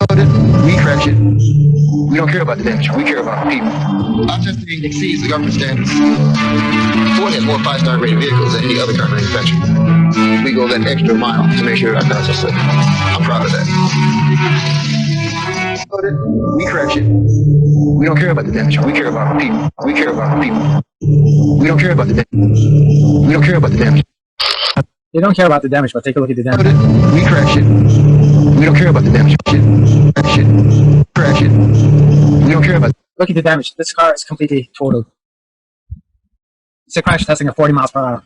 We crash it. We don't care about the damage. We care about people. Our testing exceeds the government standards. Ford has more five-star rated vehicles than any other car manufacturer. We go that extra mile to make sure our cars are safe. I'm proud of that. We crash it. We don't care about the damage. We care about people. We care about people. We don't care about the damage. We don't care about the damage. They don't care about the damage, but take a look at the damage. We crash it. We don't care about the damage. Crash it. Crash it. We don't care about. Look at the damage. This car is completely totaled. It's a crash testing at 40 miles per hour.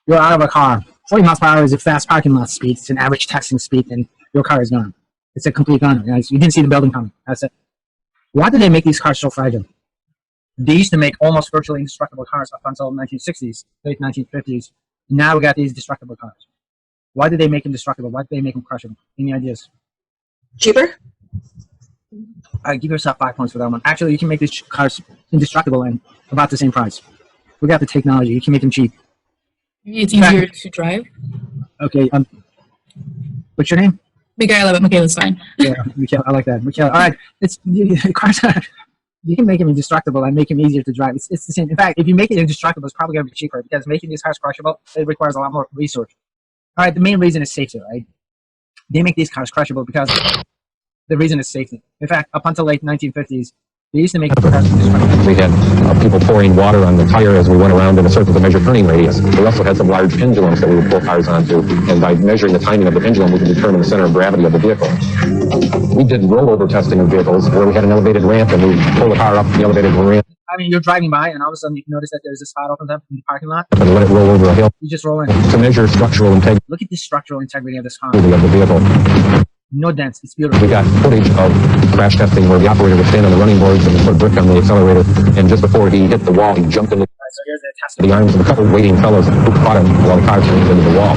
You're out of a car. 40 miles per hour is a fast parking lot speed. It's an average testing speed, and your car is gone. It's a complete gun. You didn't see the building coming. That's it. Why did they make these cars so fragile? They used to make almost virtually indestructible cars up until the 1960s, late 1950s. Now we got these destructible cars. Why did they make them destructible? Why did they make them crushable? Any ideas? Cheaper? Give yourself 5 points for that one. Actually, you can make these cars indestructible and about the same price. We got the technology. You can make them cheap. Maybe it's easier to drive. Okay. What's your name? Michaela, but Michaela's fine. Yeah, Michaela. I like that. Michaela. All right. Cars. You can make them indestructible and make them easier to drive. It's the same. In fact, if you make it indestructible, it's probably going to be cheaper because making these cars crushable, it requires a lot more research. All right, the main reason is safety, right? They make these cars crushable because the reason is safety. In fact, up until late 1950s, they used to make cars indestructible. We had people pouring water on the tire as we went around in a circle to measure turning radius. We also had some large pendulums that we would pull cars onto, and by measuring the timing of the pendulum, we could determine the center of gravity of the vehicle. We did rollover testing of vehicles where we had an elevated ramp and we pull the car up the elevated ramp. I mean, you're driving by and all of a sudden you notice that there's a spot opened up in the parking lot. And let it roll over a hill. You just roll in. To measure structural integrity Look at the structural integrity of this car. of the vehicle. No dents. It's beautiful. We got footage of crash testing where the operator would stand on the running boards and put a brick on the accelerator, and just before he hit the wall, he jumped into So here's the test. the arms of a couple of waiting fellows who caught him while the car turned into the wall.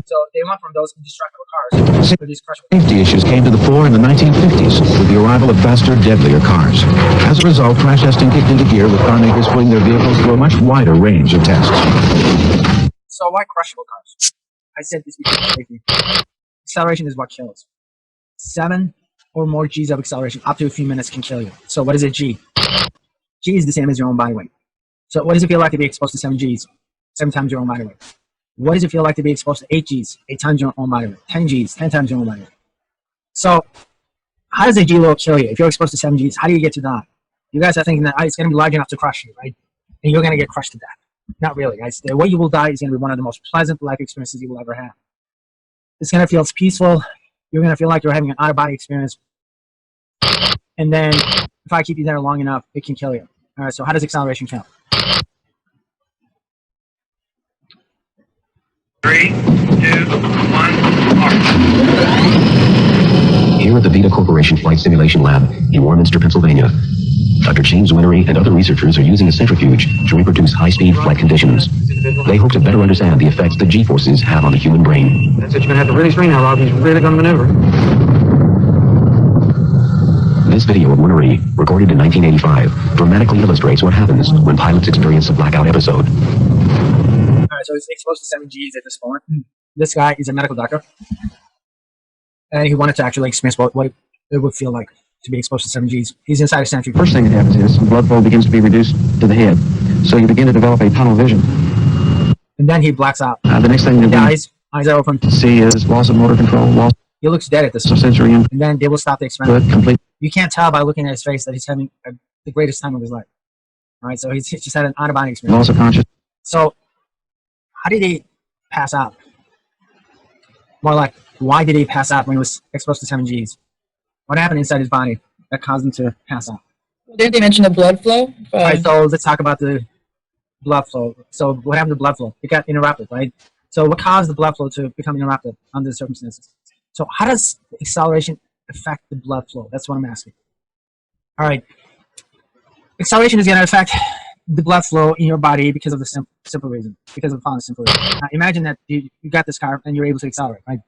So they went from those indestructible cars to these crushable. Safety issues came to the fore in the 1950s with the arrival of faster, deadlier cars. As a result, crash testing kicked into gear with car makers putting their vehicles through a much wider range of tests. So why crushable cars? I said this before. Safety. Acceleration is what kills. 7 or more G's of acceleration up to a few minutes can kill you. So what is a G? G is the same as your own body weight. So what does it feel like to be exposed to 7 G's? 7 times your own body weight. What does it feel like to be exposed to 8 G's? 8 times your own body weight. 10 G's, 10 times your own body weight. So how does a G load kill you? If you're exposed to 7 G's, how do you get to die? You guys are thinking that it's going to be large enough to crush you, right? And you're going to get crushed to death. Not really, guys. The way you will die is going to be one of the most pleasant life experiences you will ever have. It's going to feel peaceful. You're going to feel like you're having an out-of-body experience. And then if I keep you there long enough, it can kill you. All right, so how does acceleration count? 3, 2, 1, mark. Here at the Vita Corporation Flight Simulation Lab in Warminster, Pennsylvania, Dr. James Winery and other researchers are using a centrifuge to reproduce high-speed flight conditions. They hope to better understand the effects the G-forces have on the human brain. That's what you're going to have to really screen now, Rob. He's really going to maneuver. This video of Winery, recorded in 1985, dramatically illustrates what happens when pilots experience a blackout episode. All right, so he's exposed to 7 G's at this point. This guy is a medical doctor. And he wanted to actually experience what it would feel like to be exposed to 7 G's. He's inside a centrifuge. First thing that happens is blood flow begins to be reduced to the head. So you begin to develop a tunnel vision. And then he blacks out. The next thing that Eyes are open. we see is loss of motor control, loss He looks dead at this of point. sensory input, And then they will stop the experiment. complete. You can't tell by looking at his face that he's having the greatest time of his life. All right, so he's just had an out-of-body experience. Loss of consciousness. So how did he pass out? More like, why did he pass out when he was exposed to 7 G's? What happened inside his body that caused him to pass out? Didn't they mention the blood flow? All right, so let's talk about the blood flow. So what happened to blood flow? It got interrupted, right? So what caused the blood flow to become interrupted under the circumstances? So how does acceleration affect the blood flow? That's what I'm asking. All right. Acceleration is going to affect the blood flow in your body because of the simple reason, because of the following simple reason. Now, imagine that you got this car and you're able to accelerate, right?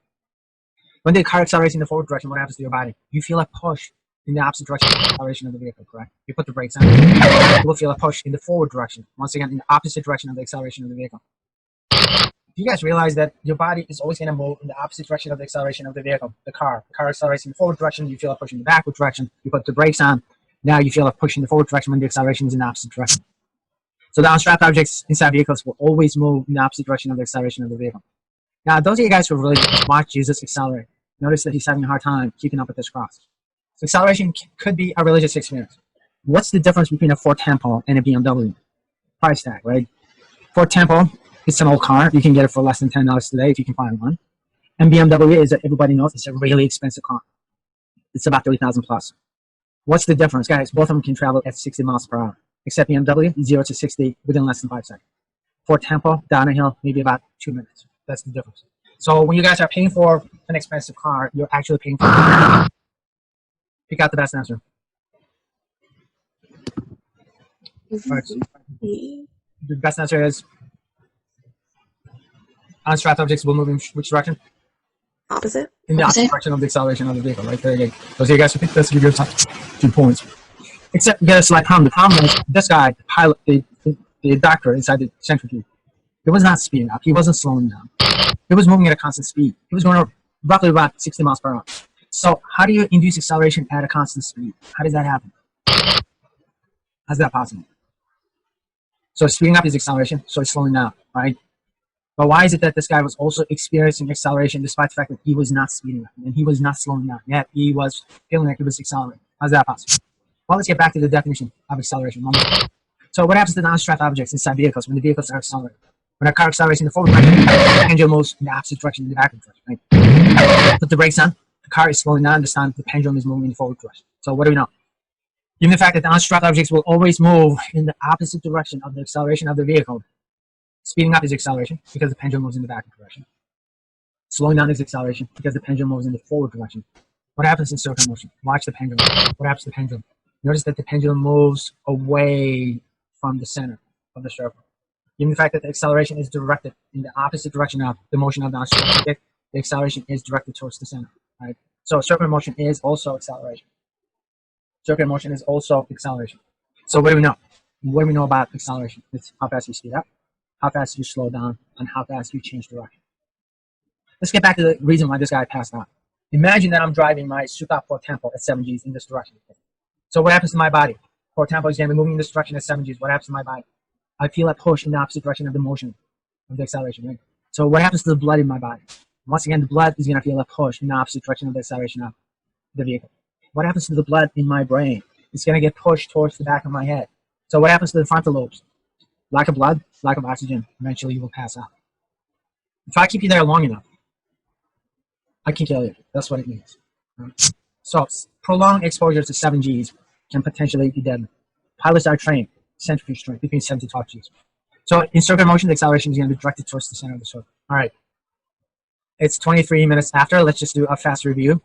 When the car accelerates in the forward direction, what happens to your body? You feel a push in the opposite direction of the acceleration of the vehicle, correct? You put the brakes on, you will feel a push in the forward direction, once again, in the opposite direction of the acceleration of the vehicle. you guys realize that your body is always going to move in the opposite direction of the acceleration of the vehicle, the car? The car accelerates in the forward direction, you feel it pushing the backward direction, you put the brakes on, now you feel it pushing the forward direction when the acceleration is in the opposite direction. So the unstrapped objects inside vehicles will always move in the opposite direction of the acceleration of the vehicle. Now, those of you guys who really watch Jesus accelerate, notice that he's having a hard time keeping up with this cross. So acceleration could be a religious experience. What's the difference between a Ford Tempo and a BMW? Price tag, right? Ford Tempo, it's an old car. You can get it for less than $10 today if you can find one. And BMW is, everybody knows, it's a really expensive car. It's about 30,000 plus. What's the difference, guys? Both of them can travel at 60 miles per hour, except BMW, 0 to 60 within less than 5 seconds. Ford Tempo, down a hill, maybe about 2 minutes. That's the difference. So when you guys are paying for an expensive car, you're actually paying for it. Pick out the best answer. Right. The best answer is unstrapped objects will move in which direction? Opposite. In the opposite direction of the acceleration of the vehicle, right? There you go. Those of you guys who think that's give you 2 points. Except you get a slight problem. The problem is this guy, the pilot, the doctor inside the centrifuge, he was not speeding up. He wasn't slowing down. He was moving at a constant speed. He was going roughly about 60 miles per hour. So how do you induce acceleration at a constant speed? How does that happen? How's that possible? So speeding up is acceleration, so it's slowing down, right? But why is it that this guy was also experiencing acceleration despite the fact that he was not speeding up and he was not slowing down, yet he was feeling like he was accelerating? How's that possible? Well, let's get back to the definition of acceleration. So what happens to non-strapped objects inside vehicles when the vehicles are accelerating? When a car accelerates in the forward direction, the pendulum moves in the opposite direction, in the backward direction, right? Put the brakes on, the car is slowing down, this time the pendulum is moving in the forward direction. So what do we know? Given the fact that the unstrapped objects will always move in the opposite direction of the acceleration of the vehicle, speeding up is acceleration because the pendulum moves in the backward direction. Slowing down is acceleration because the pendulum moves in the forward direction. What happens in circular motion? Watch the pendulum. What happens to the pendulum? Notice that the pendulum moves away from the center of the circle. Given the fact that the acceleration is directed in the opposite direction of the motion of the unstrapped object, the acceleration is directed towards the center. Right? So circular motion is also acceleration. Circular motion is also acceleration. So what do we know? What do we know about acceleration? It's how fast you speed up, how fast you slow down, and how fast you change direction. Let's get back to the reason why this guy passed out. Imagine that I'm driving my super Ford Tempo at 7 Gs in this direction. So what happens to my body? Ford Tempo is going to be moving in this direction at 7 Gs. What happens to my body? I feel a push in the opposite direction of the motion of the acceleration. Right? So what happens to the blood in my body? Once again, the blood is going to feel a push in the opposite direction of the acceleration of the vehicle. What happens to the blood in my brain? It's going to get pushed towards the back of my head. So what happens to the frontal lobes? Lack of blood, lack of oxygen. Eventually you will pass out. If I keep you there long enough, I can kill you. That's what it means. So prolonged exposure to 7 Gs can potentially be deadly. Pilots are trained, centrifuge trained, between 7 to 12 Gs. So in circular motion, the acceleration is going to be directed towards the center of the circle. All right. It's 23 minutes after. Let's just do a fast review.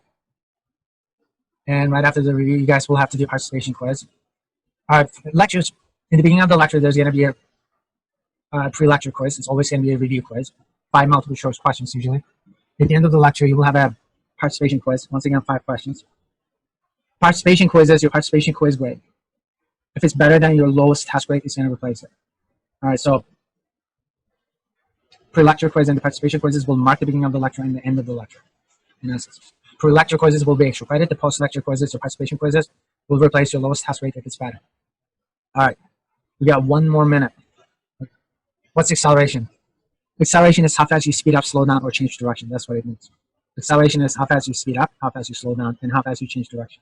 And right after the review, you guys will have to do a participation quiz. All right, lectures. In the beginning of the lecture, there's going to be a pre-lecture quiz. It's always going to be a review quiz. 5 multiple choice questions usually. At the end of the lecture, you will have a participation quiz. Once again, 5 questions. Participation quiz is your participation quiz grade. If it's better than your lowest test grade, it's going to replace it. All right, so pre-lecture quiz and the participation quizzes will mark the beginning of the lecture and the end of the lecture. In essence, pre-lecture quizzes will be extra credit. The post-lecture quizzes or participation quizzes will replace your lowest test rate if it's better. All right, we got 1 more minute. What's acceleration? Acceleration is how fast you speed up, slow down, or change direction. That's what it means. Acceleration is how fast you speed up, how fast you slow down, and how fast you change direction.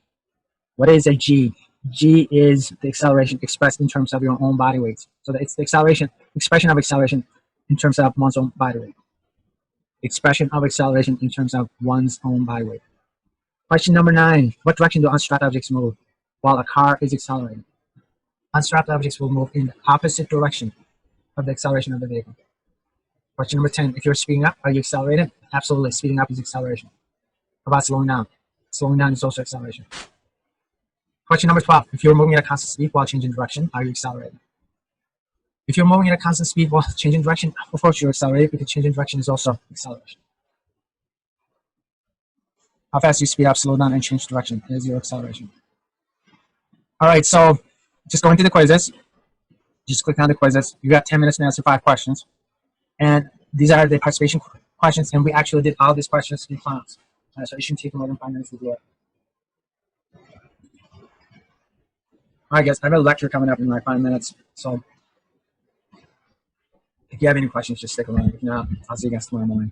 What is a G? G is the acceleration expressed in terms of your own body weight. So it's the expression of acceleration in terms of one's own body weight. Expression of acceleration in terms of one's own body weight. Question number 9. What direction do unstrapped objects move while a car is accelerating? Unstrapped objects will move in the opposite direction of the acceleration of the vehicle. Question number 10. If you're speeding up, are you accelerated? Absolutely. Speeding up is acceleration. How about slowing down? Slowing down is also acceleration. Question number 12. If you're moving at a constant speed while changing direction, are you accelerated? If you're moving at a constant speed while changing direction, of course you're accelerated because changing direction is also acceleration. How fast you speed up, slow down, and change direction is your acceleration. All right, so just going to the quizzes. Just click on the quizzes. You got 10 minutes to answer 5 questions. And these are the participation questions, and we actually did all these questions in class. So it shouldn't take more than 5 minutes to do it. All right, guys, I have a lecture coming up in like 5 minutes, so if you have any questions, just stick around. If not, I'll see you guys tomorrow morning.